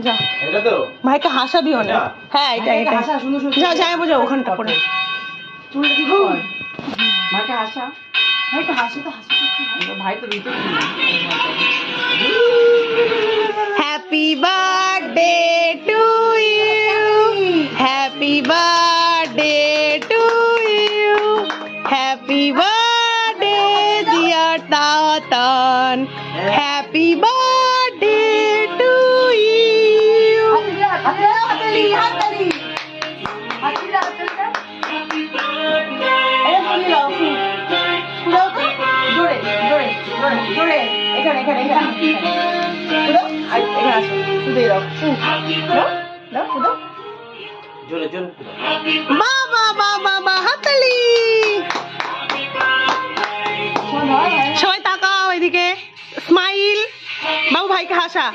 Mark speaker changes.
Speaker 1: যা ভাইকে হাসা দিও না। হ্যাঁ এটা এটা যা যাই বোঝা ওখানটা করে
Speaker 2: ভাইকে হাসা ভাইকে হাসি তো হাসি ভাই তো ভিতরে
Speaker 1: happy birthday to you happy birthday to you happy birthday dear Tatan happy birthday to you
Speaker 2: হাততালি হাততালি হাততালি জোরে জোরে জোরে জোরে এখানে এখানে এখানে এখানে আসো শুধু দাও দাও দাও
Speaker 3: জোরে জোরে
Speaker 1: বাবা বাবা বাবা হাততালি সবাই তাকাও এদিকে স্মাইল বাবু ভাইকে হাসা